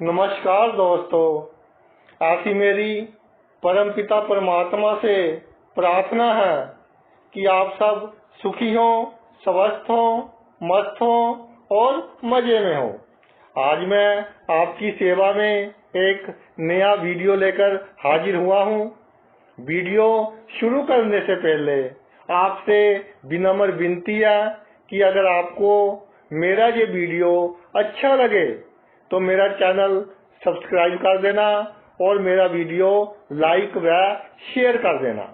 नमस्कार दोस्तों, ऐसी मेरी परमपिता परमात्मा से प्रार्थना है कि आप सब सुखी हो, स्वस्थ हो, मस्त हो और मजे में हो। आज मैं आपकी सेवा में एक नया वीडियो लेकर हाजिर हुआ हूँ। वीडियो शुरू करने से पहले आपसे विनम्र विनती है कि अगर आपको मेरा ये वीडियो अच्छा लगे तो मेरा चैनल सब्सक्राइब कर देना और मेरा वीडियो लाइक व शेयर कर देना।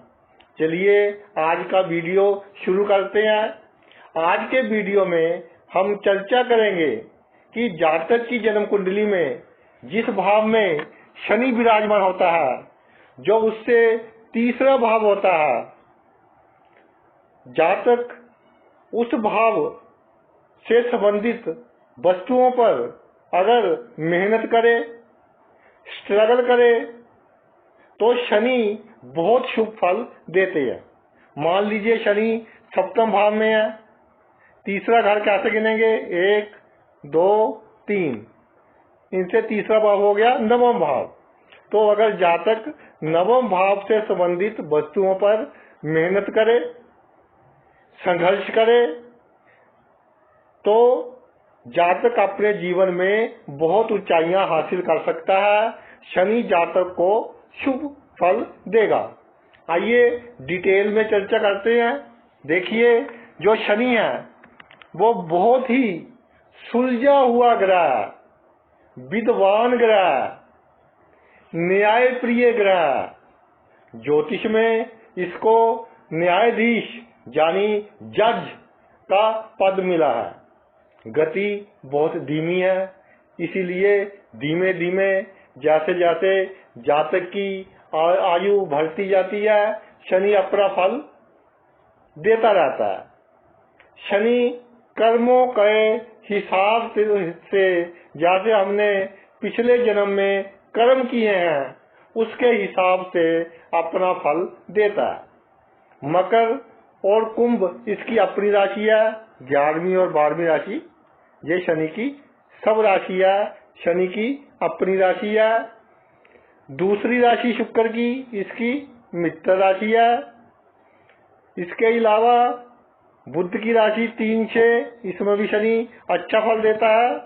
चलिए आज का वीडियो शुरू करते हैं। आज के वीडियो में हम चर्चा करेंगे कि जातक की जन्म कुंडली में जिस भाव में शनि विराजमान होता है, जो उससे तीसरा भाव होता है, जातक उस भाव से संबंधित वस्तुओं पर अगर मेहनत करे, स्ट्रगल करे तो शनि बहुत शुभ फल देते हैं। मान लीजिए शनि सप्तम भाव में है, तीसरा घर कैसे गिनेंगे? 1, 2, 3, इनसे तीसरा भाव हो गया नवम भाव। तो अगर जातक नवम भाव से संबंधित वस्तुओं पर मेहनत करे, संघर्ष करे तो जातक अपने जीवन में बहुत ऊंचाइयां हासिल कर सकता है। शनि जातक को शुभ फल देगा। आइए डिटेल में चर्चा करते हैं। देखिए, जो शनि है वो बहुत ही सुलझा हुआ ग्रह है, विद्वान ग्रह है, न्याय प्रिय ग्रह है। ज्योतिष में इसको न्यायाधीश यानी जज का पद मिला है। गति बहुत धीमी है, इसीलिए धीमे धीमे जैसे जैसे जातक की आयु बढ़ती जाती है, शनि अपना फल देता रहता है। शनि कर्मों के हिसाब से जैसे हमने पिछले जन्म में कर्म किए हैं उसके हिसाब से अपना फल देता है। मकर और कुंभ इसकी अपनी राशि है। 11वीं और 12वीं राशि ये शनि की सब राशि है, शनि की अपनी राशि है। दूसरी राशि शुक्र की इसकी मित्र राशि है। इसके अलावा बुध की राशि 3, 6, इसमें भी शनि अच्छा फल देता है।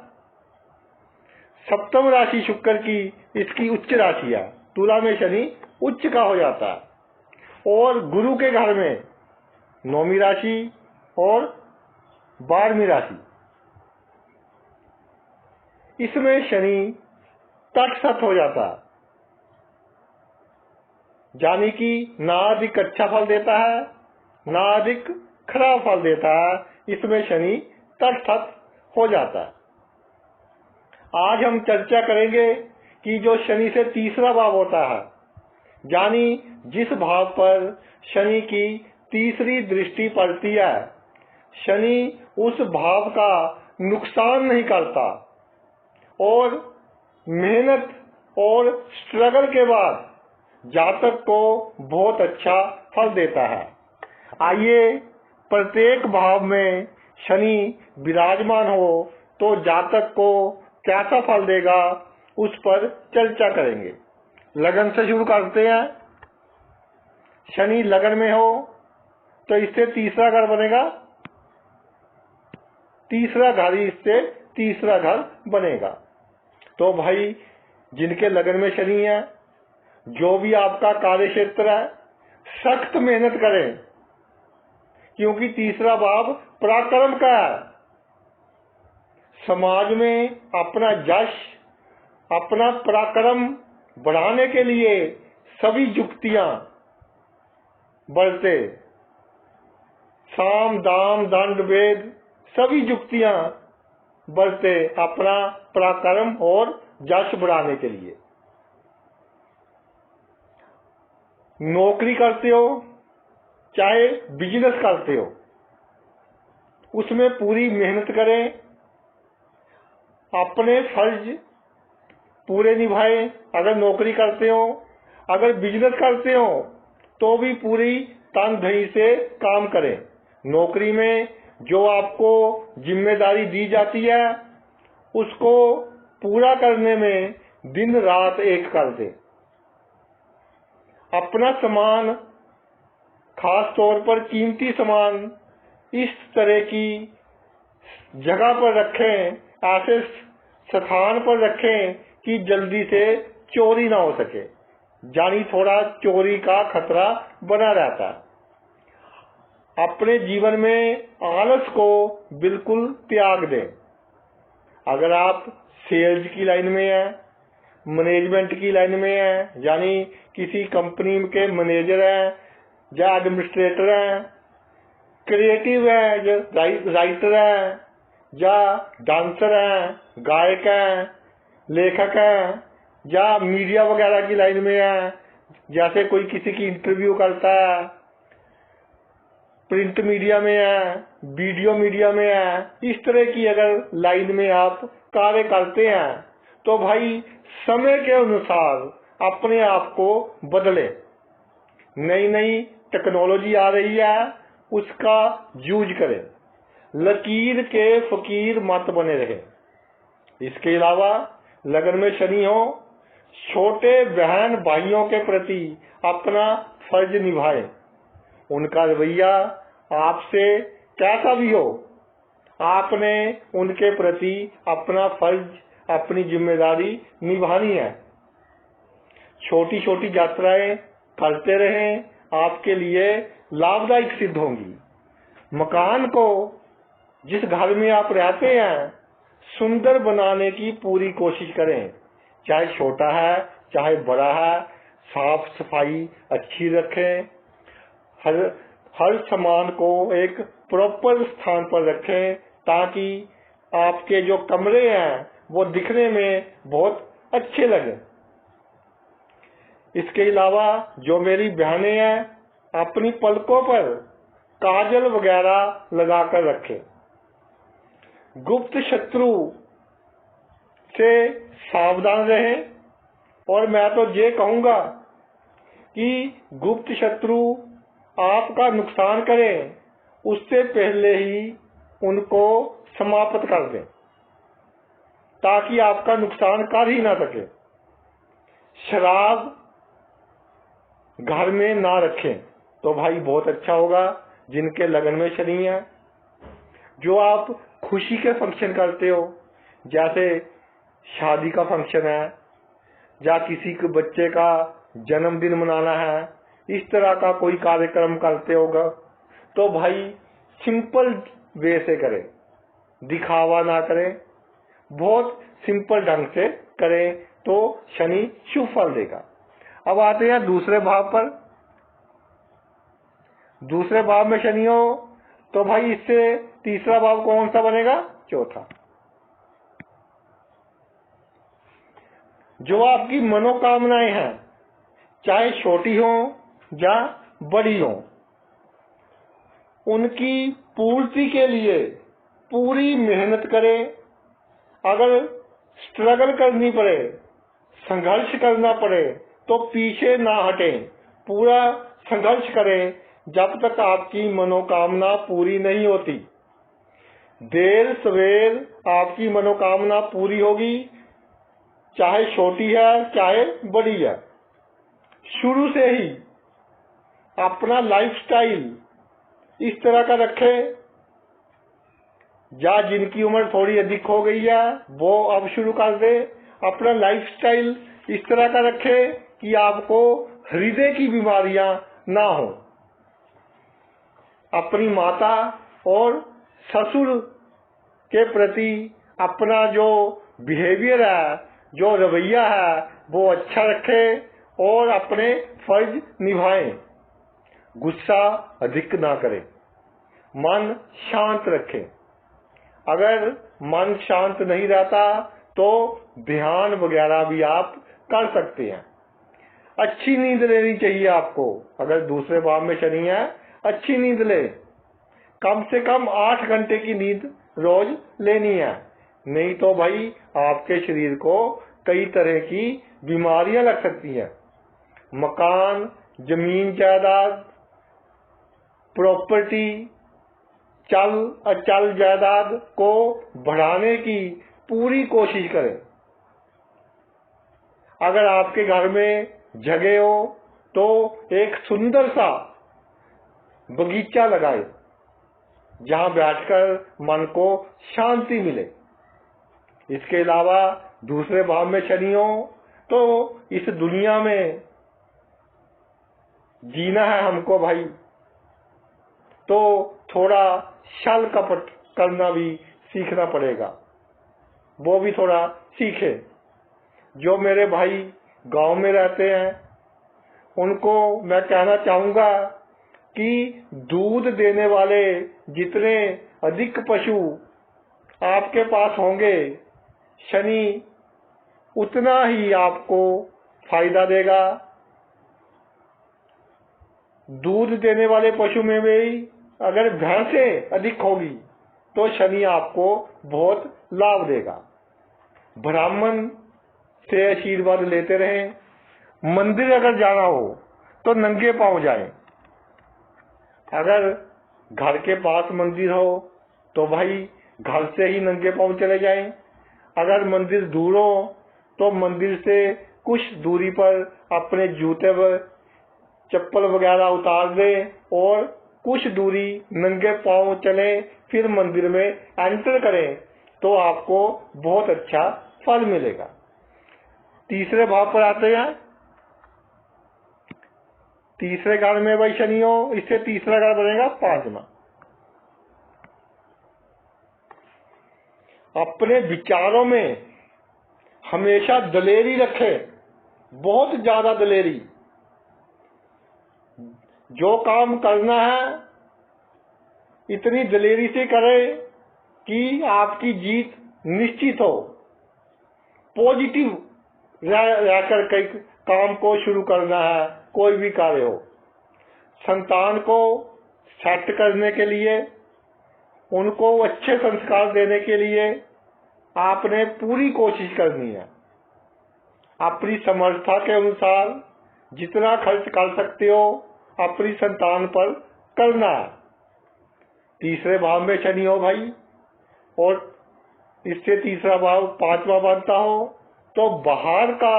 सप्तम राशि शुक्र की इसकी उच्च राशि है, तुला में शनि उच्च का हो जाता है। और गुरु के घर में 9वीं राशि और 12वीं राशि, इसमें शनि तटस्थ हो जाता है, यानी कि ना अधिक अच्छा फल देता है ना अधिक खराब फल देता है। इसमें शनि तटस्थ हो जाता है। आज हम चर्चा करेंगे कि जो शनि से तीसरा भाव होता है, यानी जिस भाव पर शनि की तीसरी दृष्टि पड़ती है, शनि उस भाव का नुकसान नहीं करता और मेहनत और स्ट्रगल के बाद जातक को बहुत अच्छा फल देता है। आइए प्रत्येक भाव में शनि विराजमान हो तो जातक को कैसा फल देगा उस पर चर्चा करेंगे। लगन से शुरू करते हैं। शनि लगन में हो तो इससे तीसरा घर बनेगा, तीसरा घर ही इससे तीसरा घर बनेगा। तो भाई जिनके लगन में शनि है, जो भी आपका कार्य क्षेत्र है, सख्त मेहनत करें, क्योंकि तीसरा भाव पराक्रम का है। समाज में अपना यश, अपना पराक्रम बढ़ाने के लिए सभी युक्तियां बरते, साम दाम दंड भेद सभी युक्तियां बरते अपना पराक्रम और यश बढ़ाने के लिए। नौकरी करते हो चाहे बिजनेस करते हो, उसमें पूरी मेहनत करें, अपने फर्ज पूरे निभाएं। अगर नौकरी करते हो, अगर बिजनेस करते हो तो भी पूरी तनदेही से काम करें। नौकरी में जो आपको जिम्मेदारी दी जाती है उसको पूरा करने में दिन रात एक कर दे। अपना सामान, खास तौर पर कीमती सामान, इस तरह की जगह पर रखें, ऐसे स्थान पर रखें कि जल्दी से चोरी ना हो सके, यानी थोड़ा चोरी का खतरा बना रहता है। अपने जीवन में आलस को बिल्कुल त्याग दें। अगर आप सेल्स की लाइन में हैं, मैनेजमेंट की लाइन में हैं, यानी किसी कंपनी के मैनेजर हैं या एडमिनिस्ट्रेटर हैं, क्रिएटिव हैं या राइटर हैं, या डांसर हैं, गायक हैं, लेखक हैं, या मीडिया वगैरह की लाइन में हैं, जैसे कोई किसी की इंटरव्यू करता है, प्रिंट मीडिया में है, वीडियो मीडिया में है, इस तरह की अगर लाइन में आप कार्य करते हैं तो भाई समय के अनुसार अपने आप को बदले। नई नई टेक्नोलॉजी आ रही है, उसका यूज करें। लकीर के फकीर मत बने रहे। इसके अलावा लगन में शनि हो, छोटे बहन भाइयों के प्रति अपना फर्ज निभाएं। उनका रवैया आपसे कैसा भी हो, आपने उनके प्रति अपना फर्ज, अपनी जिम्मेदारी निभानी है। छोटी छोटी यात्राएं करते रहें, आपके लिए लाभदायक सिद्ध होंगी। मकान को, जिस घर में आप रहते हैं, सुंदर बनाने की पूरी कोशिश करें। चाहे छोटा है चाहे बड़ा है, साफ सफाई अच्छी रखें। हर सामान को एक प्रॉपर स्थान पर रखें ताकि आपके जो कमरे हैं वो दिखने में बहुत अच्छे लगे। इसके अलावा जो मेरी बहनें हैं, अपनी पलकों पर काजल वगैरह लगाकर रखें। गुप्त शत्रु से सावधान रहें। और मैं तो ये कहूंगा कि गुप्त शत्रु आपका नुकसान करें, उससे पहले ही उनको समाप्त कर दें ताकि आपका नुकसान कर ही ना सके। शराब घर में ना रखें तो भाई बहुत अच्छा होगा। जिनके लगन में शनि है, जो आप खुशी के फंक्शन करते हो, जैसे शादी का फंक्शन है या किसी के बच्चे का जन्मदिन मनाना है, इस तरह का कोई कार्यक्रम करते होगा तो भाई सिंपल वे से करें, दिखावा ना करें, बहुत सिंपल ढंग से करें तो शनि शुभ फल देगा। अब आते हैं दूसरे भाव पर। दूसरे भाव में शनि हो तो भाई इससे तीसरा भाव कौन सा बनेगा? चौथा। जो आपकी मनोकामनाएं हैं, चाहे छोटी हो या बड़ी हो, उनकी पूर्ति के लिए पूरी मेहनत करें। अगर स्ट्रगल करनी पड़े, संघर्ष करना पड़े तो पीछे ना हटें, पूरा संघर्ष करें जब तक आपकी मनोकामना पूरी नहीं होती। देर सवेर आपकी मनोकामना पूरी होगी, चाहे छोटी है चाहे बड़ी है। शुरू से ही अपना लाइफस्टाइल इस तरह का रखें, या जिनकी उम्र थोड़ी अधिक हो गई है वो अब शुरू कर दे। अपना लाइफस्टाइल इस तरह का रखें कि आपको हृदय की बीमारियां ना हो। अपनी माता और ससुर के प्रति अपना जो बिहेवियर है, जो रवैया है, वो अच्छा रखें और अपने फर्ज निभाएं। गुस्सा अधिक ना करें, मन शांत रखें। अगर मन शांत नहीं रहता तो ध्यान वगैरह भी आप कर सकते हैं। अच्छी नींद लेनी चाहिए आपको। अगर दूसरे भाव में शनि है, अच्छी नींद ले, कम से कम 8 घंटे की नींद रोज लेनी है, नहीं तो भाई आपके शरीर को कई तरह की बीमारियां लग सकती हैं। मकान, जमीन जायदाद, प्रॉपर्टी, चल अचल जायदाद को बढ़ाने की पूरी कोशिश करें। अगर आपके घर में जगह हो तो एक सुंदर सा बगीचा लगाए जहां बैठकर मन को शांति मिले। इसके अलावा दूसरे भाव में शनि हो तो इस दुनिया में जीना है हमको भाई, तो थोड़ा छल कपट करना भी सीखना पड़ेगा, वो भी थोड़ा सीखे। जो मेरे भाई गांव में रहते हैं उनको मैं कहना चाहूंगा कि दूध देने वाले जितने अधिक पशु आपके पास होंगे, शनि उतना ही आपको फायदा देगा। दूध देने वाले पशु में भी अगर भैंसें अधिक होगी तो शनि आपको बहुत लाभ देगा। ब्राह्मण से आशीर्वाद लेते रहें। मंदिर अगर जाना हो तो नंगे पांव जाएं। अगर घर के पास मंदिर हो तो भाई घर से ही नंगे पांव चले जाएं। अगर मंदिर दूर हो तो मंदिर से कुछ दूरी पर अपने जूते व चप्पल वगैरह उतार दें और कुछ दूरी नंगे पांव चलें, फिर मंदिर में एंटर करें तो आपको बहुत अच्छा फल मिलेगा। तीसरे भाव पर आते हैं। तीसरे घर में भाई शनि हो, इससे तीसरा घर बनेगा पांचवा। अपने विचारों में हमेशा दलेरी रखें, बहुत ज्यादा दलेरी। जो काम करना है इतनी दलेरी से करें कि आपकी जीत निश्चित हो। पॉजिटिव रहकर कई काम को शुरू करना है, कोई भी कार्य हो। संतान को सेट करने के लिए, उनको अच्छे संस्कार देने के लिए आपने पूरी कोशिश करनी है। अपनी समर्था के अनुसार जितना खर्च कर सकते हो अपनी संतान पर करना है। तीसरे भाव में शनि हो भाई और इससे तीसरा भाव पांचवा बनता हो तो बाहर का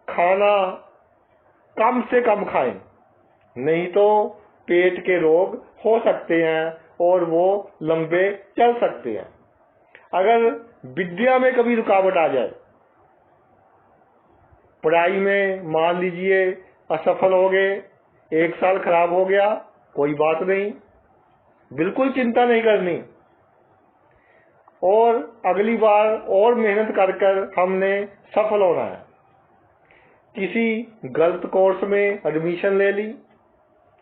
खाना कम से कम खाएं, नहीं तो पेट के रोग हो सकते हैं और वो लंबे चल सकते हैं। अगर विद्या में कभी रुकावट आ जाए, पढ़ाई में मान लीजिए असफल हो गए, 1 साल खराब हो गया, कोई बात नहीं, बिल्कुल चिंता नहीं करनी और अगली बार और मेहनत कर कर हमने सफल होना है। किसी गलत कोर्स में एडमिशन ले ली,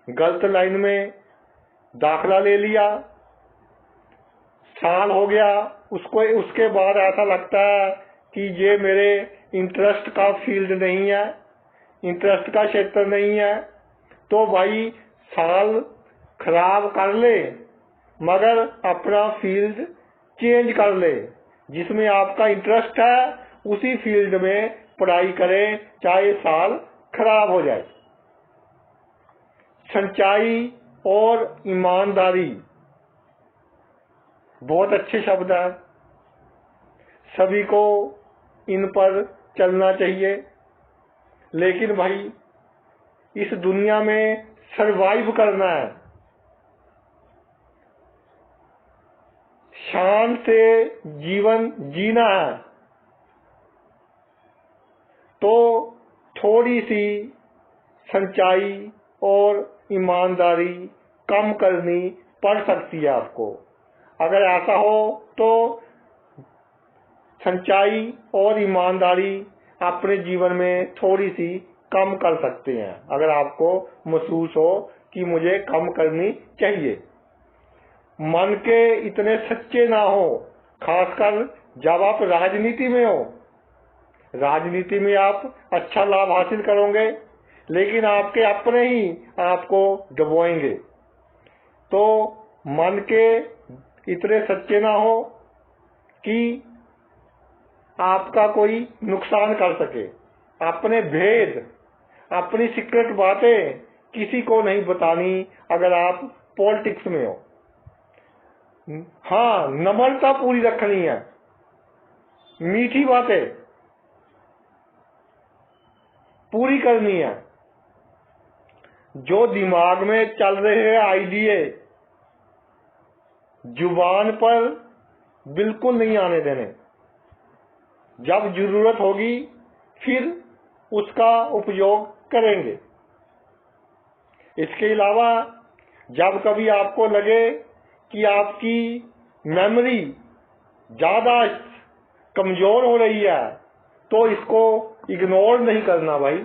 गलत लाइन में दाखला ले लिया, साल हो गया, उसके बाद ऐसा लगता है कि ये मेरे इंटरेस्ट का फील्ड नहीं है, इंटरेस्ट का क्षेत्र नहीं है, तो भाई साल खराब कर ले मगर अपना फील्ड चेंज कर ले। जिसमें आपका इंटरेस्ट है उसी फील्ड में पढ़ाई करें, चाहे साल खराब हो जाए। सच्चाई और ईमानदारी बहुत अच्छे शब्द हैं, सभी को इन पर चलना चाहिए। लेकिन भाई इस दुनिया में सरवाइव करना है, शान से जीवन जीना है, तो थोड़ी सी सच्चाई और ईमानदारी कम करनी पड़ सकती है आपको। अगर ऐसा हो तो सच्चाई और ईमानदारी अपने जीवन में थोड़ी सी कम कर सकते हैं, अगर आपको महसूस हो कि मुझे कम करनी चाहिए। मन के इतने सच्चे ना हो, खासकर जब आप राजनीति में हो। राजनीति में आप अच्छा लाभ हासिल करोगे लेकिन आपके अपने ही आपको डुबोएंगे। तो मन के इतने सच्चे ना हो कि आपका कोई नुकसान कर सके। अपने भेद, अपनी सीक्रेट बातें किसी को नहीं बतानी अगर आप पॉलिटिक्स में हो। हाँ, नम्रता पूरी रखनी है, मीठी बातें, पूरी करनी है। जो दिमाग में चल रहे आइडिये जुबान पर बिल्कुल नहीं आने देने। जब जरूरत होगी फिर उसका उपयोग करेंगे। इसके अलावा जब कभी आपको लगे कि आपकी मेमोरी ज्यादा कमजोर हो रही है तो इसको इग्नोर नहीं करना भाई,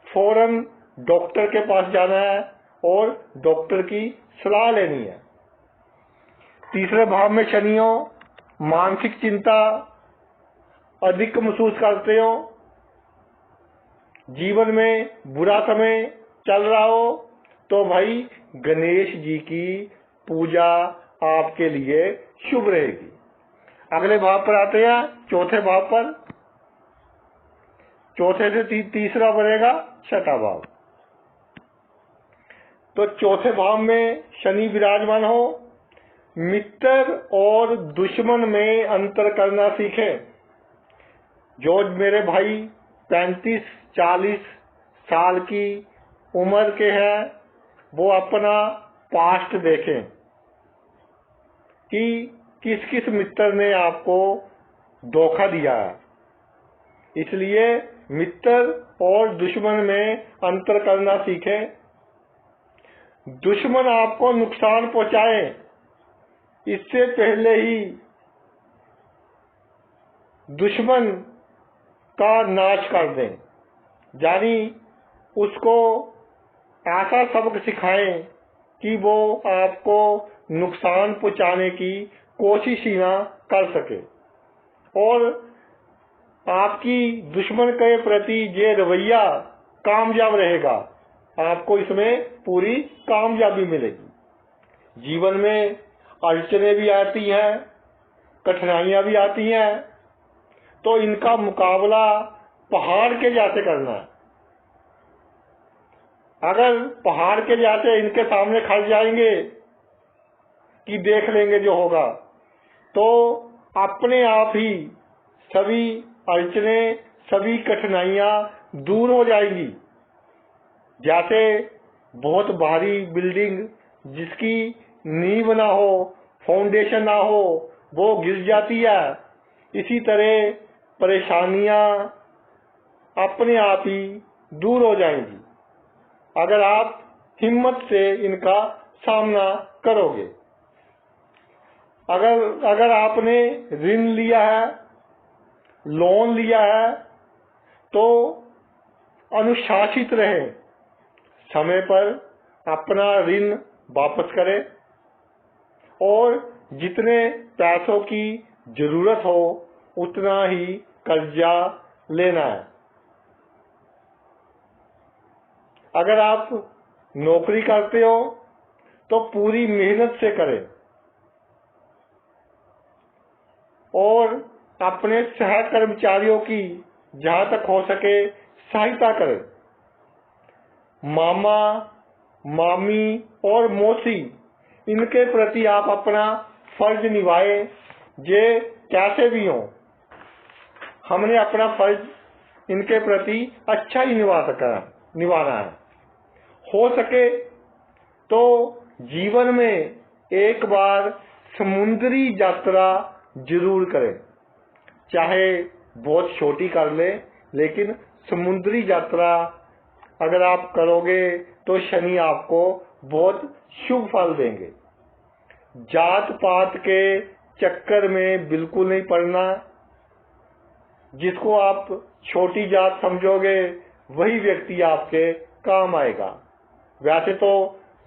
फौरन डॉक्टर के पास जाना है और डॉक्टर की सलाह लेनी है। तीसरे भाव में शनियों मानसिक चिंता अधिक महसूस करते हो, जीवन में बुरा समय चल रहा हो तो भाई गणेश जी की पूजा आपके लिए शुभ रहेगी। अगले भाव पर आते हैं, चौथे भाव पर। चौथे से तीसरा बनेगा छठा भाव। तो चौथे भाव में शनि विराजमान हो। मित्र और दुश्मन में अंतर करना सीखें। जो मेरे भाई 35-40 साल की उम्र के हैं वो अपना पास्ट देखें कि किस किस मित्र ने आपको धोखा दिया है। इसलिए मित्र और दुश्मन में अंतर करना सीखें। दुश्मन आपको नुकसान पहुंचाए इससे पहले ही दुश्मन का नाश कर दें, यानी उसको ऐसा सबक सिखाएं कि वो आपको नुकसान पहुंचाने की कोशिश ही ना कर सके। और आपकी दुश्मन के प्रति ये रवैया कामयाब रहेगा, आपको इसमें पूरी कामयाबी मिलेगी। जीवन में अड़चने भी आती हैं, कठिनाइयां भी आती हैं, तो इनका मुकाबला पहाड़ के जैसे करना है। अगर पहाड़ के जैसे इनके सामने खड़ जाएंगे कि देख लेंगे जो होगा, तो अपने आप ही सभी अड़चने, सभी कठिनाइयां दूर हो जाएंगी। जैसे बहुत भारी बिल्डिंग जिसकी नींव ना हो, फाउंडेशन ना हो, वो गिर जाती है, इसी तरह परेशानियां अपने आप ही दूर हो जाएंगी अगर आप हिम्मत से इनका सामना करोगे। अगर आपने ऋण लिया है, लोन लिया है, तो अनुशासित रहे, समय पर अपना ऋण वापस करें और जितने पैसों की जरूरत हो उतना ही कर्जा लेना है। अगर आप नौकरी करते हो तो पूरी मेहनत से करें और अपने सह कर्मचारियों की जहां तक हो सके सहायता करें। मामा, मामी और मौसी, इनके प्रति आप अपना फर्ज निभाएं। जे कैसे भी हो, हमने अपना फर्ज इनके प्रति अच्छा ही निभाना है। हो सके तो जीवन में एक बार समुद्री यात्रा जरूर करें, चाहे बहुत छोटी कर ले, लेकिन समुद्री यात्रा अगर आप करोगे तो शनि आपको बहुत शुभ फल देंगे। जात पात के चक्कर में बिल्कुल नहीं पड़ना। जिसको आप छोटी जात समझोगे वही व्यक्ति आपके काम आएगा। वैसे तो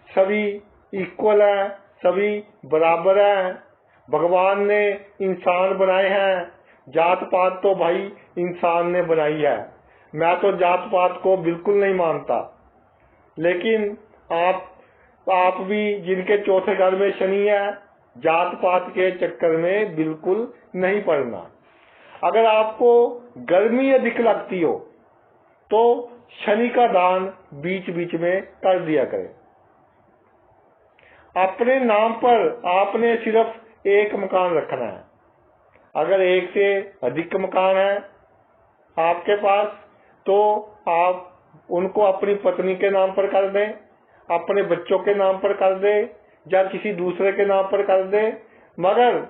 सभी इक्वल हैं, सभी बराबर हैं। भगवान ने इंसान बनाए हैं, जात पात तो भाई इंसान ने बनाई है। मैं तो जात पात को बिल्कुल नहीं मानता, लेकिन आप भी जिनके चौथे घर में शनि है, जात पात के चक्कर में बिल्कुल नहीं पड़ना। अगर आपको गर्मी अधिक लगती हो तो शनि का दान बीच बीच में कर दिया करें। अपने नाम पर आपने सिर्फ एक मकान रखना है। अगर एक से अधिक मकान है आपके पास तो आप उनको अपनी पत्नी के नाम पर कर दें, अपने बच्चों के नाम पर कर दें या किसी दूसरे के नाम पर कर दें, मगर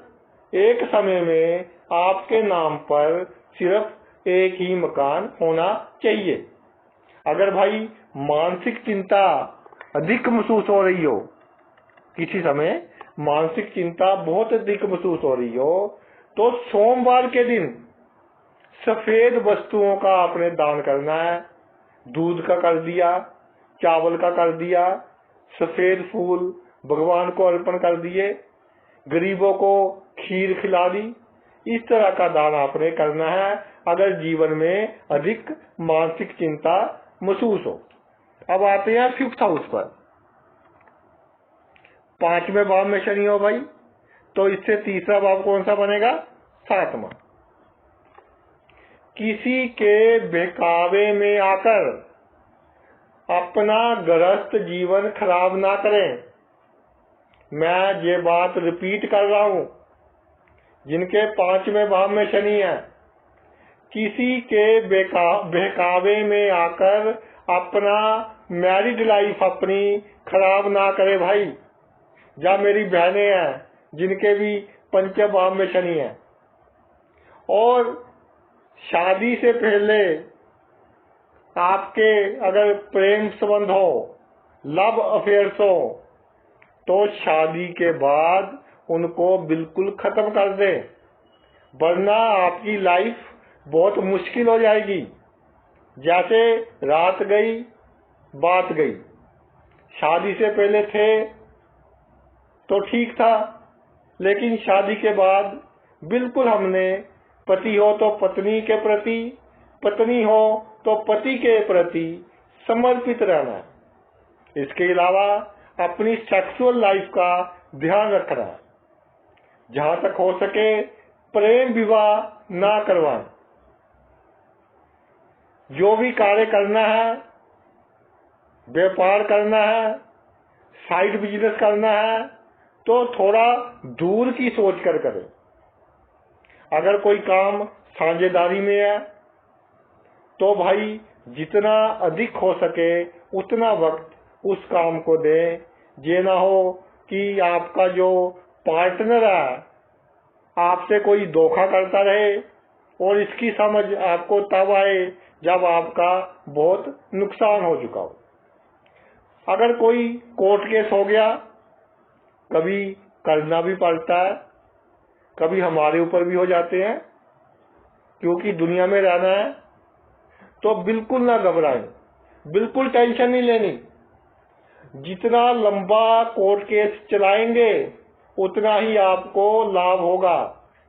एक समय में आपके नाम पर सिर्फ एक ही मकान होना चाहिए। अगर भाई मानसिक चिंता अधिक महसूस हो रही हो, किसी समय मानसिक चिंता बहुत अधिक महसूस हो रही हो, तो सोमवार के दिन सफेद वस्तुओं का आपने दान करना है। दूध का कर दिया, चावल का कर दिया, सफेद फूल भगवान को अर्पण कर दिए, गरीबों को खीर खिला दी। इस तरह का दान आपने करना है अगर जीवन में अधिक मानसिक चिंता महसूस हो। अब आते हैं 5th हाउस पर। 5वें भाव में शनि हो भाई, तो इससे तीसरा भाव कौन सा बनेगा? 7वां। किसी के बहकावे में आकर अपना गृहस्थ जीवन खराब ना करें। मैं ये बात रिपीट कर रहा हूं, जिनके 5वें भाव में शनि है, किसी के बहकावे में आकर अपना मैरिड लाइफ अपनी खराब ना करे भाई। या मेरी बहनें हैं जिनके भी 5वें भाव में शनि है, और शादी से पहले आपके अगर प्रेम संबंध हो, लव अफेयर्स हो, तो शादी के बाद उनको बिल्कुल खत्म कर दें, वरना आपकी लाइफ बहुत मुश्किल हो जाएगी। जैसे रात गई बात गई। शादी से पहले थे तो ठीक था, लेकिन शादी के बाद बिल्कुल हमने पति हो तो पत्नी के प्रति, पत्नी हो तो पति के प्रति समर्पित रहना है। इसके अलावा अपनी सेक्सुअल लाइफ का ध्यान रखना है। जहां तक हो सके प्रेम विवाह ना करवाएं। जो भी कार्य करना है, व्यापार करना है, साइड बिजनेस करना है, तो थोड़ा दूर की सोच कर करें। अगर कोई काम साझेदारी में है तो भाई जितना अधिक हो सके उतना वक्त उस काम को दें। ये ना हो कि आपका जो पार्टनर है आपसे कोई धोखा करता रहे और इसकी समझ आपको तब आए जब आपका बहुत नुकसान हो चुका हो। अगर कोई कोर्ट केस हो गया, कभी करना भी पड़ता है, कभी हमारे ऊपर भी हो जाते हैं, क्योंकि दुनिया में रहना है। तो बिल्कुल ना घबराएं, बिल्कुल टेंशन नहीं लेनी। जितना लंबा कोर्ट केस चलाएंगे उतना ही आपको लाभ होगा।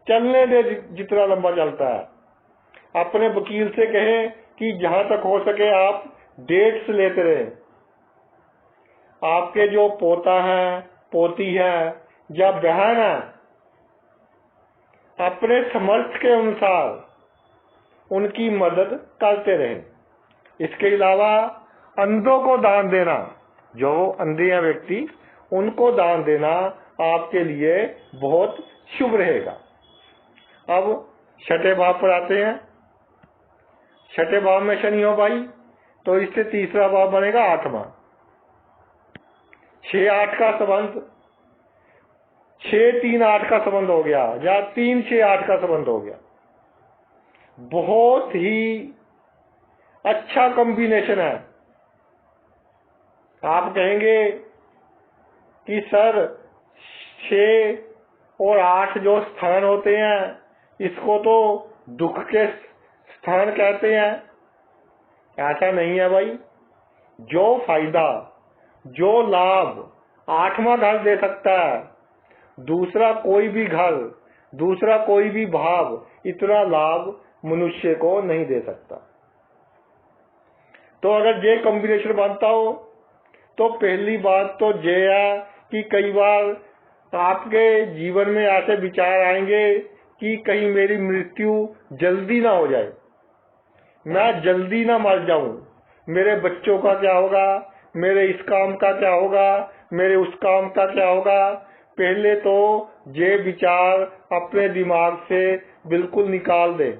चलने दे जितना लंबा चलता है। अपने वकील से कहें कि जहां तक हो सके आप डेट्स लेते रहें। आपके जो पोता है, पोती है या बहन है, अपने समर्थ के अनुसार उनकी मदद करते रहें। इसके अलावा अंधों को दान देना, जो अंधे हैं व्यक्ति, उनको दान देना आपके लिए बहुत शुभ रहेगा। अब 6ठे भाव पर आते हैं। 6ठे भाव में शनि हो भाई, तो इससे तीसरा भाव बनेगा 8वां। 6-8 का संबंध, 6-3-8 का संबंध हो गया, या 3-6-8 का संबंध हो गया। बहुत ही अच्छा कॉम्बिनेशन है। आप कहेंगे कि सर 6 और 8 जो स्थान होते हैं इसको तो दुख के स्थान कहते हैं। ऐसा नहीं है भाई। जो फायदा, जो लाभ 8वां घर दे सकता है, दूसरा कोई भी घर, दूसरा कोई भी भाव इतना लाभ मनुष्य को नहीं दे सकता। तो अगर ये कॉम्बिनेशन बनता हो तो पहली बात तो ये है कि कई बार आपके जीवन में ऐसे विचार आएंगे कि कहीं मेरी मृत्यु जल्दी ना हो जाए, मैं जल्दी ना मर जाऊं, मेरे बच्चों का क्या होगा, मेरे इस काम का क्या होगा, मेरे उस काम का क्या होगा। पहले तो ये विचार अपने दिमाग से बिल्कुल निकाल दे।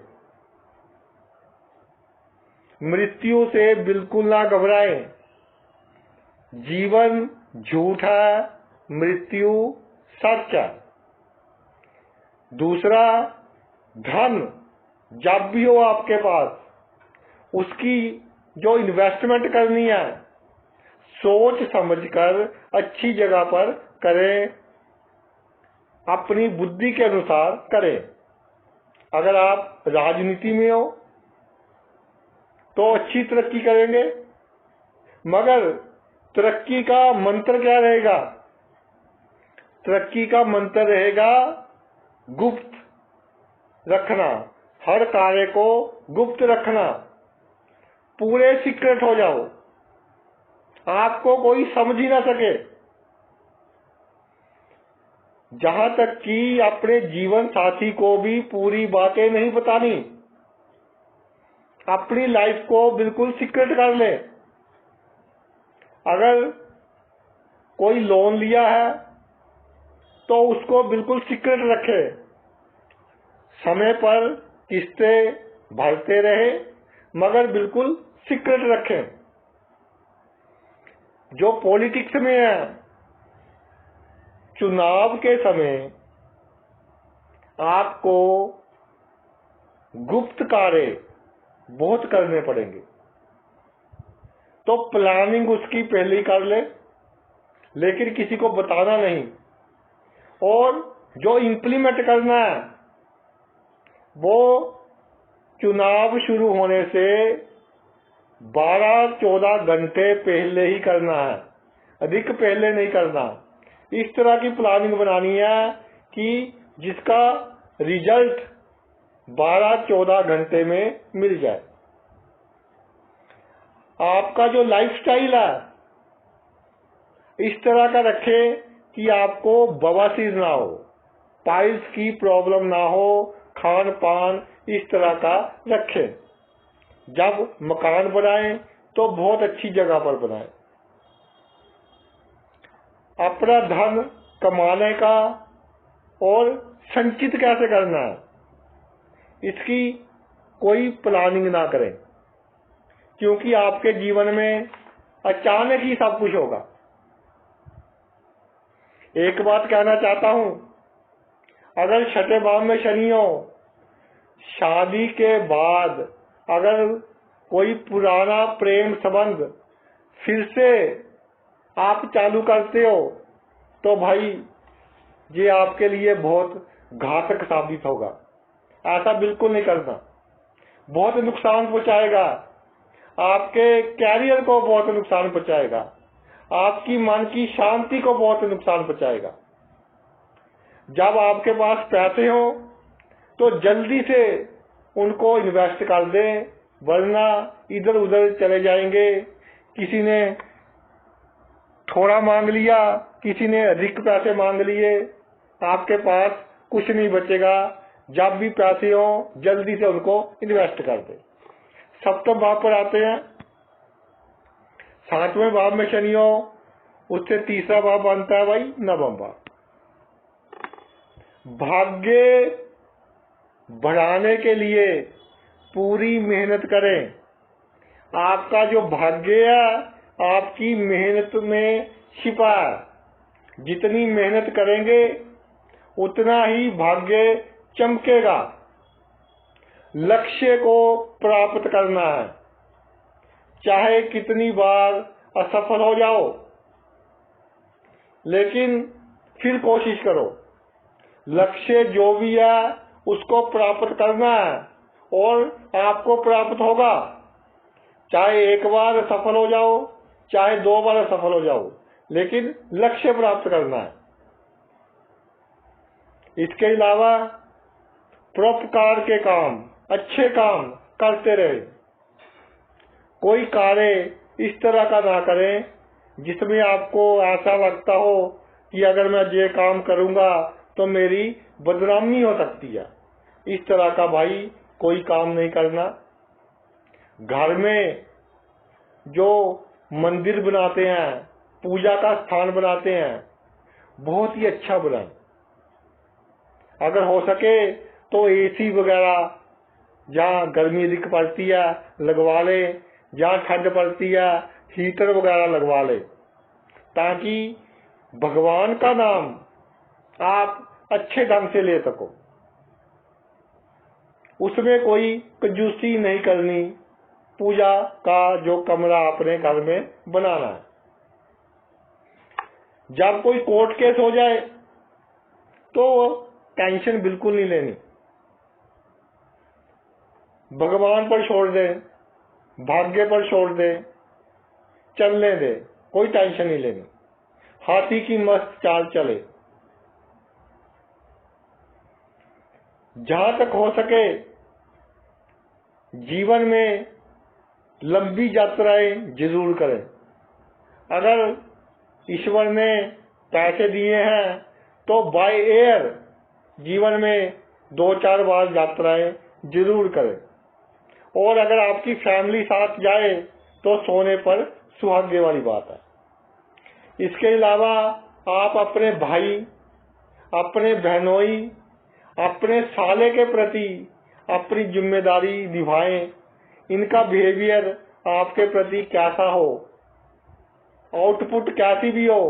मृत्यु से बिल्कुल ना घबराएं। जीवन झूठ है, मृत्यु सच है। दूसरा, धन जब भी हो आपके पास, उसकी जो इन्वेस्टमेंट करनी है सोच समझकर अच्छी जगह पर करें, अपनी बुद्धि के अनुसार करें। अगर आप राजनीति में हो तो अच्छी तरक्की करेंगे, मगर तरक्की का मंत्र क्या रहेगा? तरक्की का मंत्र रहेगा गुप्त रखना, हर कार्य को गुप्त रखना, पूरे सीक्रेट हो जाओ, आपको कोई समझ ही ना सके। जहां तक कि अपने जीवन साथी को भी पूरी बातें नहीं बतानी, अपनी लाइफ को बिल्कुल सीक्रेट कर ले। अगर कोई लोन लिया है तो उसको बिल्कुल सीक्रेट रखे, समय पर किस्तें भरते रहे, मगर बिल्कुल सीक्रेट रखें। जो पॉलिटिक्स में है, चुनाव के समय आपको गुप्त कार्य बहुत करने पड़ेंगे, तो प्लानिंग उसकी पहले ही कर ले, लेकिन किसी को बताना नहीं। और जो इंप्लीमेंट करना है वो चुनाव शुरू होने से 12-14 घंटे पहले ही करना है, अधिक पहले नहीं करना। इस तरह की प्लानिंग बनानी है कि जिसका रिजल्ट 12-14 घंटे में मिल जाए। आपका जो लाइफस्टाइल है इस तरह का रखें कि आपको बवासीर ना हो, पाइल्स की प्रॉब्लम ना हो, खान पान इस तरह का रखें। जब मकान बनाएं तो बहुत अच्छी जगह पर बनाएं। अपना धन कमाने का और संचित कैसे करना है, इसकी कोई प्लानिंग ना करें, क्योंकि आपके जीवन में अचानक ही सब कुछ होगा। एक बात कहना चाहता हूं, अगर छठे भाव में शनि हो, शादी के बाद अगर कोई पुराना प्रेम संबंध फिर से आप चालू करते हो तो भाई ये आपके लिए बहुत घातक साबित होगा। ऐसा बिल्कुल नहीं करना, बहुत नुकसान पहुंचाएगा, आपके कैरियर को बहुत नुकसान पहुंचाएगा, आपकी मन की शांति को बहुत नुकसान पहुंचाएगा। जब आपके पास पैसे हो तो जल्दी से उनको इन्वेस्ट कर दें, वरना इधर उधर चले जाएंगे। किसी ने थोड़ा मांग लिया, किसी ने अधिक पैसे मांग लिए, आपके पास कुछ नहीं बचेगा। जब भी पैसे हो जल्दी से उनको इन्वेस्ट कर दे। सप्तम भाव पर आते हैं, 7वें भाव में शनि हो, उससे तीसरा भाव बनता है भाई नवम भाव। भाग्य बढ़ाने के लिए पूरी मेहनत करें। आपका जो भाग्य है आपकी मेहनत में छिपा है। जितनी मेहनत करेंगे उतना ही भाग्य चमकेगा। लक्ष्य को प्राप्त करना है, चाहे कितनी बार असफल हो जाओ, लेकिन फिर कोशिश करो। लक्ष्य जो भी है उसको प्राप्त करना है और आपको प्राप्त होगा। चाहे एक बार सफल हो जाओ, चाहे 2 बार सफल हो जाओ, लेकिन लक्ष्य प्राप्त करना है। इसके अलावा परोपकार के काम, अच्छे काम करते रहे। कोई कार्य इस तरह का ना करें जिसमें आपको ऐसा लगता हो कि अगर मैं ये काम करूंगा तो मेरी बदनामी हो सकती है। इस तरह का भाई कोई काम नहीं करना। घर में जो मंदिर बनाते हैं, पूजा का स्थान बनाते हैं, बहुत ही अच्छा बनाएं। अगर हो सके तो एसी वगैरह जहाँ गर्मी अधिक पड़ती है लगवा ले, जहाँ ठंड पड़ती है हीटर वगैरह लगवा ले, ताकि भगवान का नाम आप अच्छे ढंग से ले सको। उसमें कोई कंजूसी नहीं करनी। पूजा का जो कमरा अपने घर में बनाना है। जब कोई कोर्ट केस हो जाए तो टेंशन बिल्कुल नहीं लेनी, भगवान पर छोड़ दे, भाग्य पर छोड़ दे, चलने दे, कोई टेंशन नहीं लेनी। हाथी की मस्त चाल चले। जहां तक हो सके जीवन में लंबी यात्राएं जरूर करें। अगर ईश्वर ने पैसे दिए हैं तो बाय एयर जीवन में 2-4 बार यात्राएं जरूर करें। और अगर आपकी फैमिली साथ जाए तो सोने पर सुहागे वाली बात है। इसके अलावा आप अपने भाई, अपने बहनोई, अपने साले के प्रति अपनी जिम्मेदारी निभाएं। इनका बिहेवियर आपके प्रति कैसा हो, आउटपुट कैसी भी हो,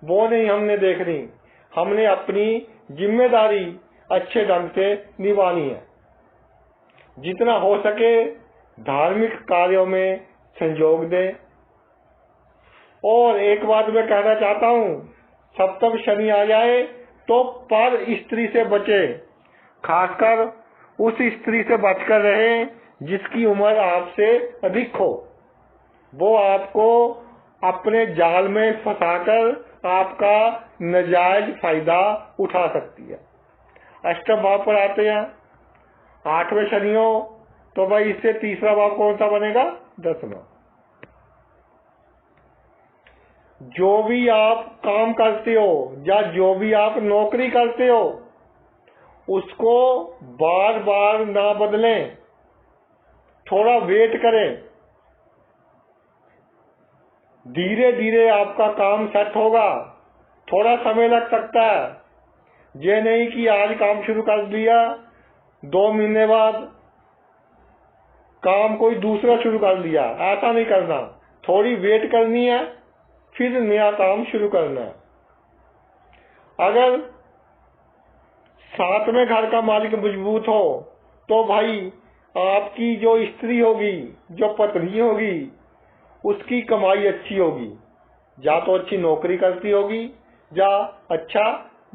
वो नहीं हमने देखनी। हमने अपनी जिम्मेदारी अच्छे ढंग से निभानी है। जितना हो सके धार्मिक कार्यों में संयोग दें। और एक बात मैं कहना चाहता हूँ, सप्तम शनि आ जाए तो पर स्त्री से बचे। खासकर उस स्त्री से बचकर रहे जिसकी उम्र आपसे अधिक हो। वो आपको अपने जाल में फंसाकर आपका नाजायज फायदा उठा सकती है। अष्टम भाव पर आते हैं, 8वें शनि हो तो भाई इससे तीसरा भाव कौन सा बनेगा? 10वां। जो भी आप काम करते हो या जो भी आप नौकरी करते हो उसको बार बार ना बदलें, थोड़ा वेट करें। धीरे धीरे आपका काम सेट होगा, थोड़ा समय लग सकता है। ये नहीं कि आज काम शुरू कर दिया 2 महीने बाद काम कोई दूसरा शुरू कर लिया, ऐसा नहीं करना। थोड़ी वेट करनी है, फिर नया काम शुरू करना है। अगर साथ में घर का मालिक मजबूत हो तो भाई आपकी जो स्त्री होगी, जो पत्नी होगी, उसकी कमाई अच्छी होगी। या तो अच्छी नौकरी करती होगी या अच्छा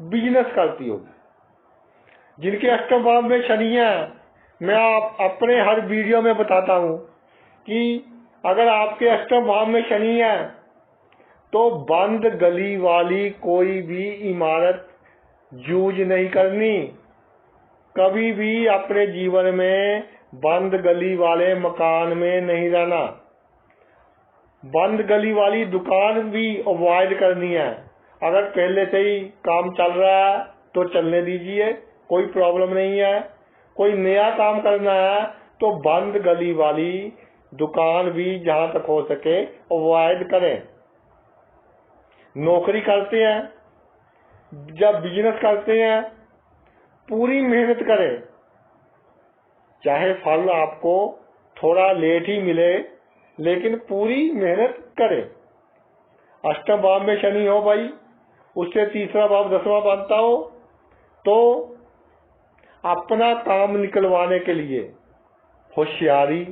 बिजनेस करती होगी। जिनके अष्टम भाव में शनि है, मैं अपने हर वीडियो में बताता हूं कि अगर आपके अष्टम भाव में शनि है तो बंद गली वाली कोई भी इमारत यूज नहीं करनी। कभी भी अपने जीवन में बंद गली वाले मकान में नहीं रहना। बंद गली वाली दुकान भी अवॉइड करनी है। अगर पहले से ही काम चल रहा है तो चलने दीजिए, कोई प्रॉब्लम नहीं है। कोई नया काम करना है तो बंद गली वाली दुकान भी जहां तक हो सके अवॉइड करें। नौकरी करते हैं, जब बिजनेस करते हैं, पूरी मेहनत करें। चाहे फल आपको थोड़ा लेट ही मिले, लेकिन पूरी मेहनत करें। अष्टम भाव में शनि हो भाई, उससे तीसरा भाव 10वां बनता हो तो अपना काम निकलवाने के लिए होशियारी,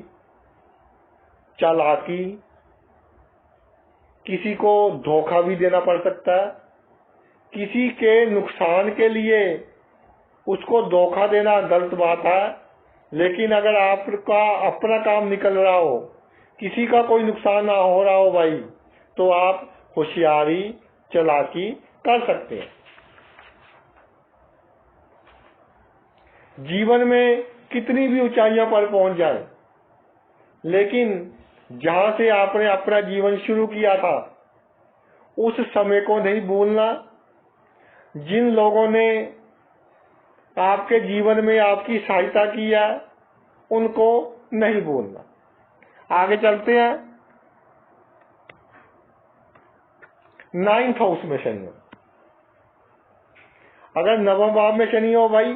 चालाकी, किसी को धोखा भी देना पड़ सकता है। किसी के नुकसान के लिए उसको धोखा देना गलत बात है, लेकिन अगर आपका अपना काम निकल रहा हो, किसी का कोई नुकसान ना हो रहा हो भाई, तो आप होशियारी, चालाकी कर सकते हैं। जीवन में कितनी भी ऊंचाइयों पर पहुंच जाए, लेकिन जहां से आपने अपना जीवन शुरू किया था उस समय को नहीं भूलना। जिन लोगों ने आपके जीवन में आपकी सहायता की है उनको नहीं भूलना। आगे चलते हैं। 9th हाउस में शनि हो, अगर 9वें भाव में शनि हो भाई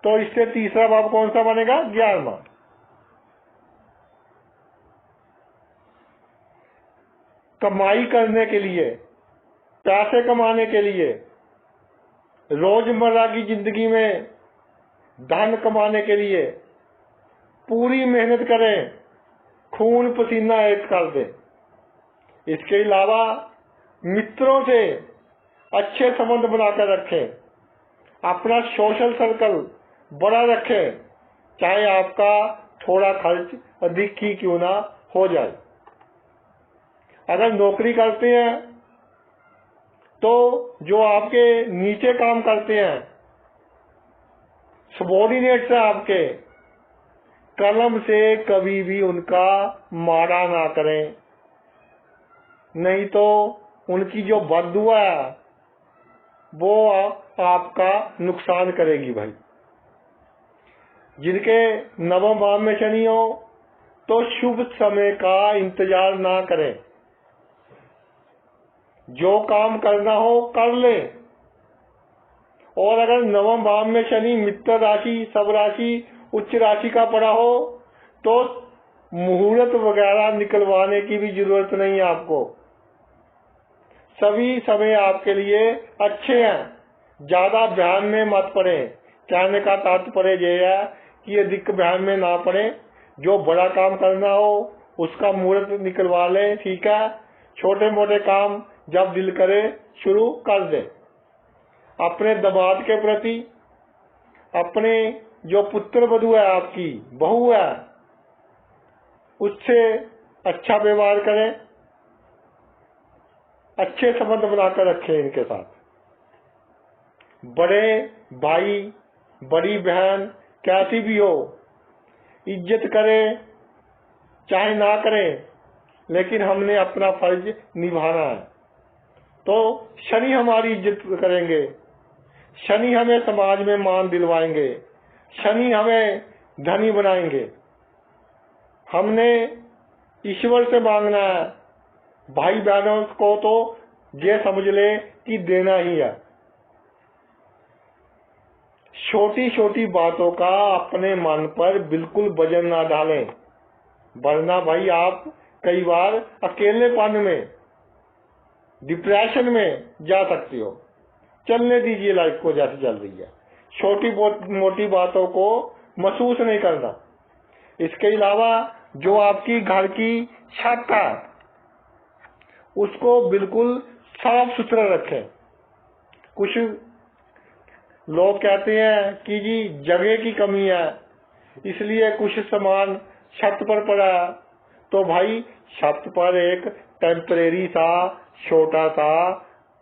तो इससे तीसरा भाव कौन सा बनेगा? 11वां। कमाई करने के लिए, पैसे कमाने के लिए, रोजमर्रा की जिंदगी में धन कमाने के लिए पूरी मेहनत करें, खून पसीना एक कर दें। इसके अलावा मित्रों से अच्छे संबंध बनाकर रखें, अपना सोशल सर्कल बड़ा रखें, चाहे आपका थोड़ा खर्च अधिक ही क्यों ना हो जाए। अगर नौकरी करते हैं तो जो आपके नीचे काम करते हैं, सबॉर्डिनेट्स हैं आपके, कलम से कभी भी उनका मारा ना करें, नहीं तो उनकी जो बद्दुआ है वो आपका नुकसान करेगी भाई। जिनके नवम भाव में शनि हो तो शुभ समय का इंतजार ना करें, जो काम करना हो कर ले। और अगर नवम भाव में शनि मित्र राशि, सब राशि, उच्च राशि का पड़ा हो तो मुहूर्त वगैरह निकलवाने की भी जरूरत नहीं है आपको। सभी समय आपके लिए अच्छे हैं, ज्यादा ध्यान में मत पड़े। कहने का तात्पर्य यह है कि अधिक ध्यान में ना पड़े, जो बड़ा काम करना हो उसका मुहूर्त निकलवा ले, ठीक है। छोटे मोटे काम जब दिल करे शुरू कर दे। अपने दमाद के प्रति, अपने जो पुत्र वधू है, आपकी बहू है, उससे अच्छा व्यवहार करें, अच्छे संबंध बनाकर रखें इनके साथ। बड़े भाई, बड़ी बहन कैसी भी हो, इज्जत करें चाहे ना करें, लेकिन हमने अपना फर्ज निभाना है। तो शनि हमारी इज्जत करेंगे, शनि हमें समाज में मान दिलवाएंगे, शनि हमें धनी बनाएंगे। हमने ईश्वर से मांगना है, भाई बहनों को तो ये समझ ले कि देना ही है। छोटी छोटी बातों का अपने मन पर बिल्कुल वजन ना डालें, वरना भाई आप कई बार अकेलेपन में, डिप्रेशन में जा सकते हो। चलने दीजिए लाइफ को जैसे चल रही है, छोटी मोटी बातों को महसूस नहीं करना। इसके अलावा जो आपकी घर की छत है उसको बिल्कुल साफ सुथरा रखें। कुछ लोग कहते हैं कि जी जगह की कमी है इसलिए कुछ सामान छत पर पड़ा है, तो भाई छत पर एक टेम्परेरी सा छोटा सा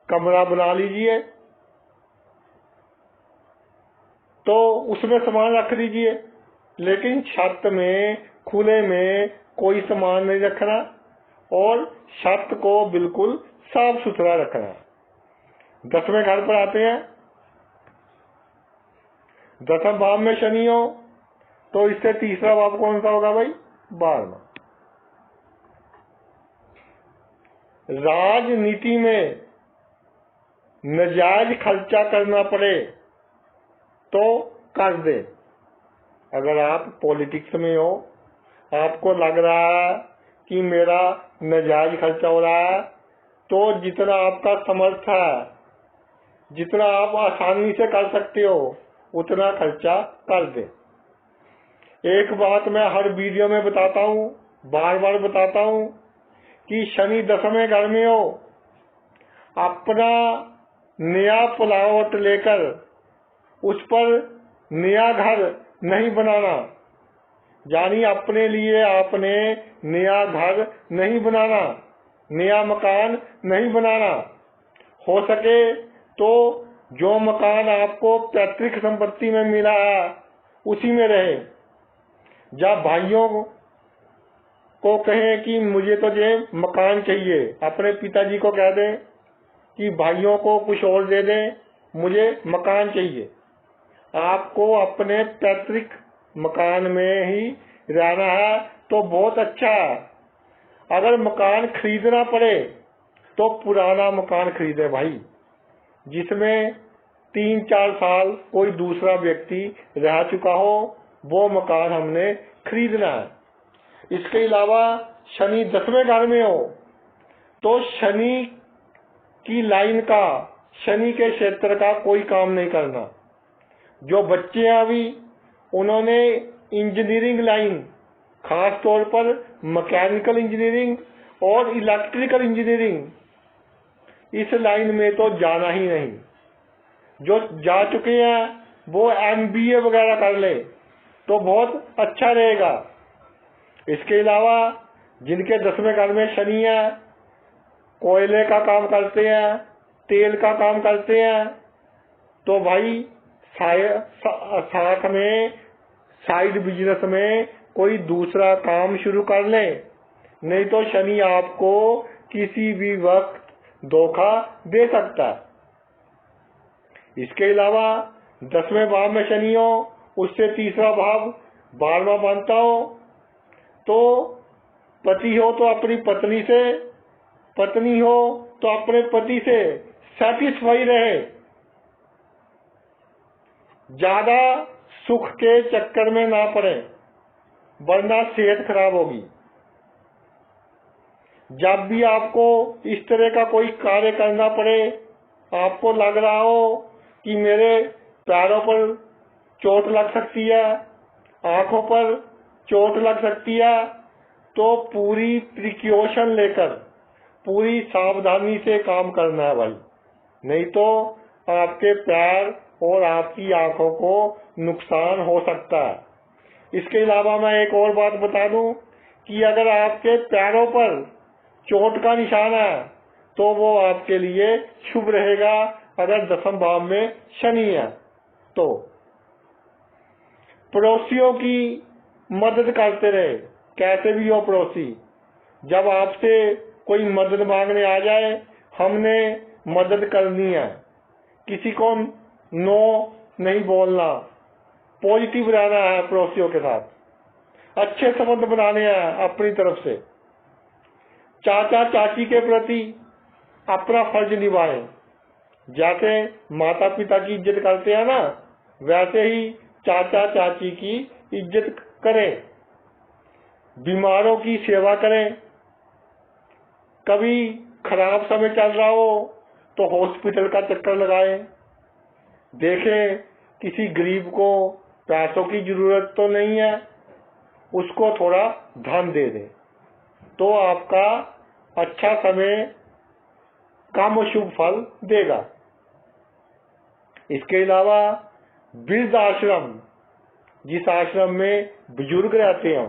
कमरा बना लीजिए, तो उसमें सामान रख दीजिए। लेकिन छत में खुले में कोई सामान नहीं रखना और छत को बिल्कुल साफ सुथरा रखना। 10वें घर पर आते हैं, 10वें भाव में शनि हो तो इससे तीसरा भाव कौन सा होगा भाई? 12वां। राजनीति में नाजायज खर्चा करना पड़े तो कर दे। अगर आप पॉलिटिक्स में हो, आपको लग रहा है कि मेरा नाजायज खर्चा हो रहा है, तो जितना आपका समर्थ है, जितना आप आसानी से कर सकते हो उतना खर्चा कर दे। एक बात मैं हर वीडियो में बताता हूँ, बार बार बताता हूँ कि शनि 10वें घर में हो, अपना नया प्लॉट लेकर उस पर नया घर नहीं बनाना, यानी अपने लिए आपने नया घर नहीं बनाना, नया मकान नहीं बनाना। हो सके तो जो मकान आपको पैतृक संपत्ति में मिला है उसी में रहे। जब भाइयों को कहें कि मुझे तो ये मकान चाहिए, अपने पिताजी को कह दें कि भाइयों को कुछ और दे दें, मुझे मकान चाहिए। आपको अपने पैतृक मकान में ही रहना है तो बहुत अच्छा है। अगर मकान खरीदना पड़े तो पुराना मकान खरीदे भाई, जिसमें 3-4 साल कोई दूसरा व्यक्ति रह चुका हो, वो मकान हमने खरीदना है। इसके अलावा शनि 10वें घर में हो तो शनि की लाइन का, शनि के क्षेत्र का कोई काम नहीं करना। जो बच्चे हैं अभी, उन्होंने इंजीनियरिंग लाइन, खास तौर पर मैकेनिकल इंजीनियरिंग और इलेक्ट्रिकल इंजीनियरिंग, इस लाइन में तो जाना ही नहीं। जो जा चुके हैं वो MBA वगैरह कर ले तो बहुत अच्छा रहेगा। इसके अलावा जिनके 10वें घर में शनि है, कोयले का काम करते हैं, तेल का काम करते हैं, तो भाई साथ में साइड बिजनेस में कोई दूसरा काम शुरू कर ले, नहीं तो शनि आपको किसी भी वक्त धोखा दे सकता है। इसके अलावा 10वें भाव में शनि हो, उससे तीसरा भाव 12वां बनता हो, तो पति हो तो अपनी पत्नी से, पत्नी हो तो अपने पति से सैटिस्फाई रहे। ज्यादा सुख के चक्कर में ना पड़े, वरना सेहत खराब होगी। जब भी आपको इस तरह का कोई कार्य करना पड़े, आपको लग रहा हो कि मेरे पैरों पर चोट लग सकती है, आंखों पर चोट लग सकती है, तो पूरी प्रिकॉशन लेकर, पूरी सावधानी से काम करना है भाई, नहीं तो आपके पैर और आपकी आंखों को नुकसान हो सकता है। इसके अलावा मैं एक और बात बता दूं कि अगर आपके पैरों पर चोट का निशान है तो वो आपके लिए शुभ रहेगा। अगर 10वें भाव में शनि है तो पड़ोसियों की मदद करते रहे, कैसे भी हो पड़ोसी। जब आपसे कोई मदद मांगने आ जाए, हमने मदद करनी है, किसी को नो नहीं बोलना, पॉजिटिव रहना है पड़ोसियों के साथ, अच्छे संबंध बनाने हैं अपनी तरफ से। चाचा चाची के प्रति अपना फर्ज निभाएं। जैसे माता पिता की इज्जत करते हैं ना, वैसे ही चाचा चाची की इज्जत करें। बीमारों की सेवा करें। कभी खराब समय चल रहा हो तो हॉस्पिटल का चक्कर लगाएं। देखें किसी गरीब को पैसों की जरूरत तो नहीं है, उसको थोड़ा धन दे दें, तो आपका अच्छा समय कम शुभ फल देगा। इसके अलावा वृद्ध आश्रम, जिस आश्रम में बुजुर्ग रहते हो,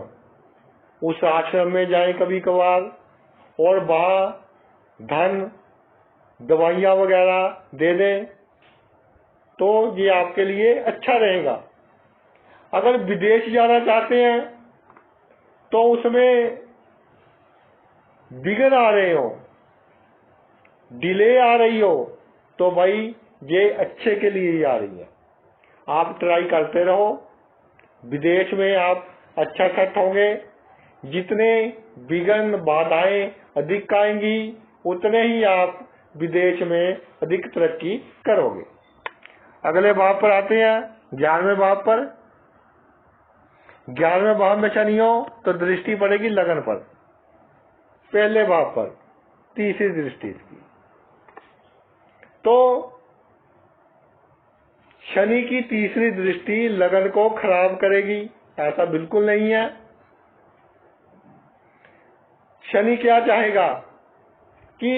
उस आश्रम में जाएं कभी कभार, और वहां धन, दवाइयां वगैरह दे दें, तो ये आपके लिए अच्छा रहेगा। अगर विदेश जाना चाहते हैं तो उसमें विघ्न आ रहे हो, डिले आ रही हो, तो भाई ये अच्छे के लिए ही आ रही है। आप ट्राई करते रहो, विदेश में आप अच्छा सेट होंगे। जितने विघ्न बाधाएं अधिक आएंगी, उतने ही आप विदेश में अधिक तरक्की करोगे। अगले भाव पर आते हैं, 11वें भाव पर। 11वें भाव में शनि हो तो दृष्टि पड़ेगी लगन पर, पहले भाव पर तीसरी दृष्टि इसकी। तो शनि की तीसरी दृष्टि लगन को खराब करेगी, ऐसा बिल्कुल नहीं है। शनि क्या चाहेगा कि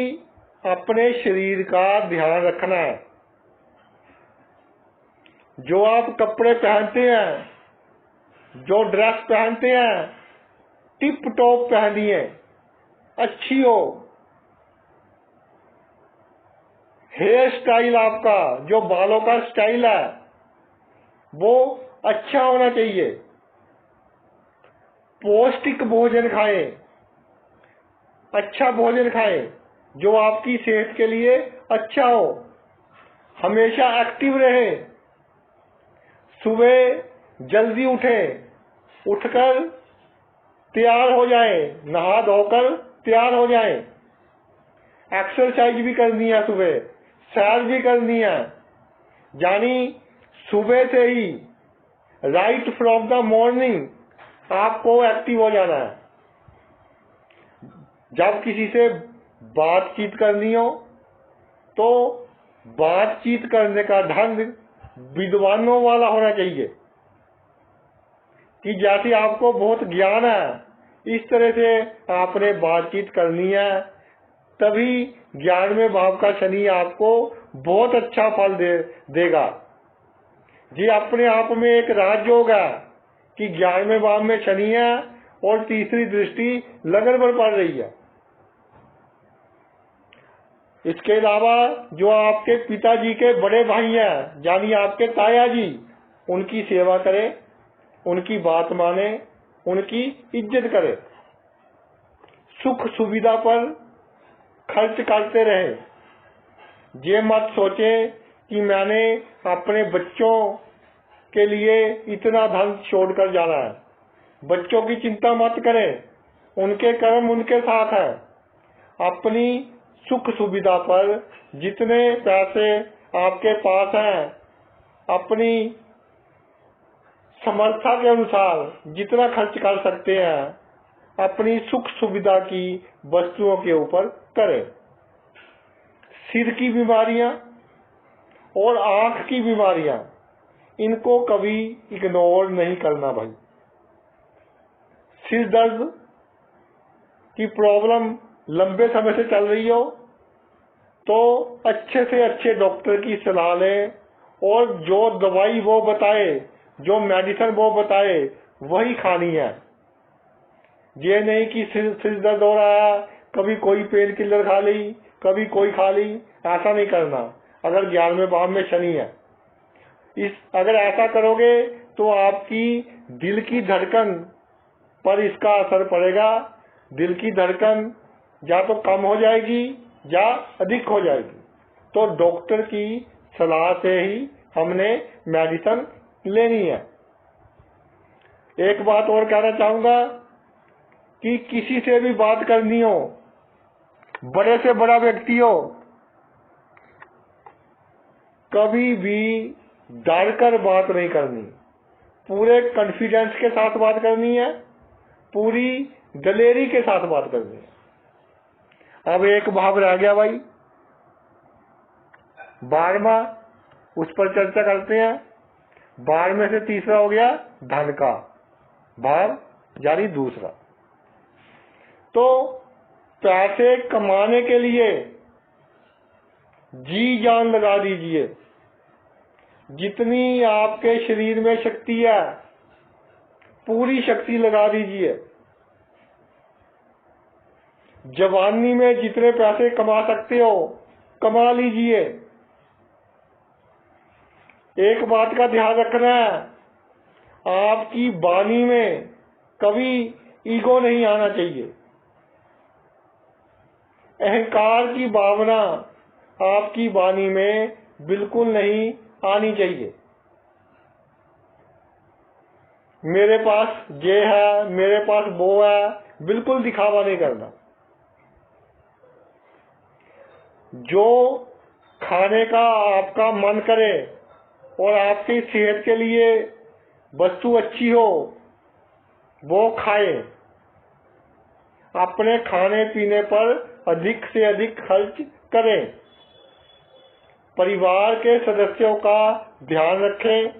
अपने शरीर का ध्यान रखना है। जो आप कपड़े पहनते हैं, जो ड्रेस पहनते हैं, टिप टॉप पहनिए, अच्छी हो। हेयर स्टाइल आपका, जो बालों का स्टाइल है, वो अच्छा होना चाहिए। पौष्टिक भोजन खाएं, अच्छा भोजन खाएं जो आपकी सेहत के लिए अच्छा हो। हमेशा एक्टिव रहें। सुबह जल्दी उठें, उठकर तैयार हो जाएं, नहा धोकर तैयार हो जाएं। एक्सरसाइज भी करनी है, सुबह सैर भी करनी है। यानी सुबह से ही, राइट फ्रॉम द मॉर्निंग आपको एक्टिव हो जाना है। जब किसी से बातचीत करनी हो तो बातचीत करने का ढंग विद्वानों वाला होना चाहिए कि जैसे आपको बहुत ज्ञान है इस तरह से आपने बातचीत करनी है, तभी ज्ञान में भाव का शनि आपको बहुत अच्छा फल देगा। जी अपने आप में एक राजयोग है कि 11वें भाव में शनि है और तीसरी दृष्टि लगन पर पड़ रही है। इसके अलावा जो आपके पिताजी के बड़े भाई हैं यानी आपके ताया जी, उनकी सेवा करें, उनकी बात माने, उनकी इज्जत करें, सुख सुविधा पर खर्च करते रहे। ये मत सोचे कि मैंने अपने बच्चों के लिए इतना धन छोड़कर जाना है। बच्चों की चिंता मत करें, उनके कर्म उनके साथ है। अपनी सुख सुविधा पर जितने पैसे आपके पास हैं अपनी समर्था के अनुसार जितना खर्च कर सकते हैं अपनी सुख सुविधा की वस्तुओं के ऊपर करें। सिर की बीमारियां और आंख की बीमारियां, इनको कभी इग्नोर नहीं करना भाई। सिर दर्द की प्रॉब्लम लंबे समय से चल रही हो तो अच्छे से अच्छे डॉक्टर की सलाह लें और जो दवाई वो बताए, जो मेडिसिन वो बताए वही खानी है। ये नहीं कि सिर दर्द हो रहा है कभी कोई पेन किलर खा ली, कभी कोई खा ली, ऐसा नहीं करना। अगर 11वें भाव में शनि है, अगर ऐसा करोगे तो आपकी दिल की धड़कन पर इसका असर पड़ेगा। दिल की धड़कन या तो कम हो जाएगी या अधिक हो जाएगी। तो डॉक्टर की सलाह से ही हमने मेडिसिन लेनी है। एक बात और कहना चाहूंगा कि किसी से भी बात करनी हो, बड़े से बड़ा व्यक्ति हो, कभी भी डर कर बात नहीं करनी, पूरे कॉन्फिडेंस के साथ बात करनी है, पूरी दलेरी के साथ बात करनी है। अब एक भाव रह गया भाई 12वां, उस पर चर्चा करते हैं। 12वें से तीसरा हो गया धन का भाव यानी दूसरा। तो पैसे कमाने के लिए जी जान लगा दीजिए, जितनी आपके शरीर में शक्ति है पूरी शक्ति लगा दीजिए। जवानी में जितने पैसे कमा सकते हो कमा लीजिए। एक बात का ध्यान रखना है, आपकी वाणी में कभी ईगो नहीं आना चाहिए। अहंकार की भावना आपकी वाणी में बिल्कुल नहीं आनी चाहिए। मेरे पास ये है, मेरे पास वो है, बिल्कुल दिखावा नहीं करना। जो खाने का आपका मन करे और आपकी सेहत के लिए वस्तु अच्छी हो वो खाए। अपने खाने पीने पर अधिक से अधिक खर्च करें। परिवार के सदस्यों का ध्यान रखें।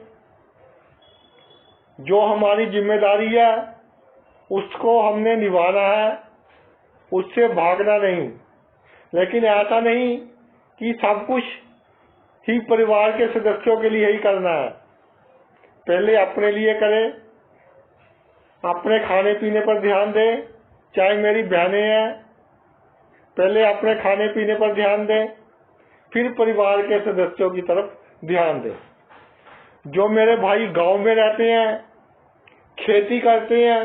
जो हमारी जिम्मेदारी है उसको हमने निभाना है, उससे भागना नहीं। लेकिन ऐसा नहीं कि सब कुछ ही परिवार के सदस्यों के लिए ही करना है। पहले अपने लिए करें, अपने खाने पीने पर ध्यान दें। चाहे मेरी बहनें हैं, पहले अपने खाने पीने पर ध्यान दें, फिर परिवार के सदस्यों की तरफ ध्यान दें। जो मेरे भाई गांव में रहते हैं, खेती करते हैं,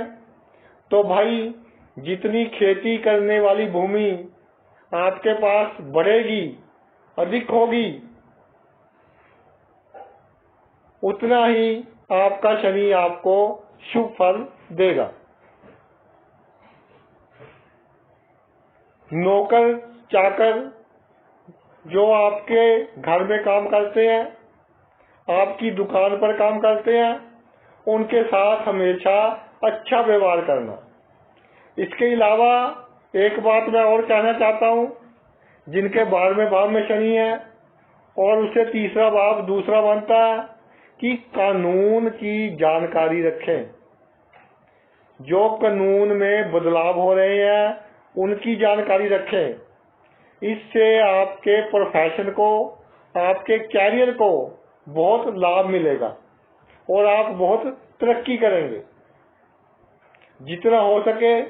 तो भाई जितनी खेती करने वाली भूमि आपके पास बढ़ेगी, अधिक होगी, उतना ही आपका शनि आपको शुभ फल देगा। नौकर चाकर जो आपके घर में काम करते हैं, आपकी दुकान पर काम करते हैं, उनके साथ हमेशा अच्छा व्यवहार करना। इसके अलावा एक बात मैं और कहना चाहता हूं, जिनके 12वें भाव में शनि है और उसे तीसरा भाव दूसरा बनता है, कि कानून की जानकारी रखें। जो कानून में बदलाव हो रहे हैं उनकी जानकारी रखें। इससे आपके प्रोफेशन को, आपके कैरियर को बहुत लाभ मिलेगा और आप बहुत तरक्की करेंगे। जितना हो सके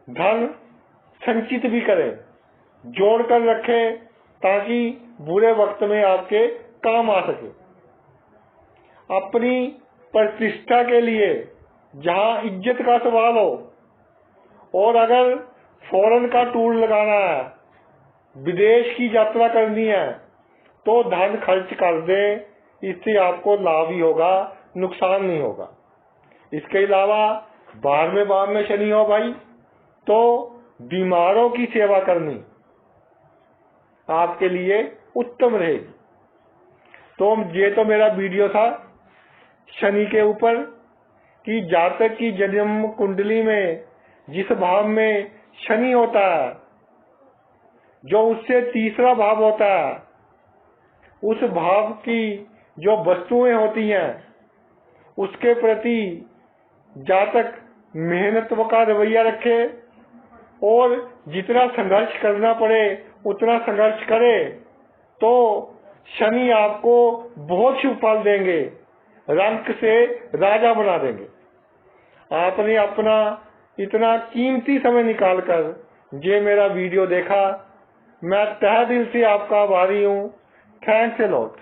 धन संचित भी करें, जोड़ कर रखें, ताकि बुरे वक्त में आपके काम आ सके। अपनी प्रतिष्ठा के लिए जहां इज्जत का सवाल हो, और अगर फॉरेन का टूर लगाना है, विदेश की यात्रा करनी है, तो धन खर्च कर दें। इससे आपको लाभ ही होगा, नुकसान नहीं होगा। इसके अलावा 12वें भाव में शनि हो भाई, तो बीमारों की सेवा करनी आपके लिए उत्तम रहेगी। तो ये तो मेरा वीडियो था शनि के ऊपर, कि जातक की जन्म कुंडली में जिस भाव में शनि होता है, जो उससे तीसरा भाव होता है, उस भाव की जो वस्तुएं होती हैं उसके प्रति जातक मेहनत का रवैया रखे, और जितना संघर्ष करना पड़े उतना संघर्ष करे, तो शनि आपको बहुत शुभ फल देंगे, रंक से राजा बना देंगे। आपने अपना इतना कीमती समय निकालकर ये मेरा वीडियो देखा, मैं तहे दिल से आपका आभारी हूँ। Thanks a lot.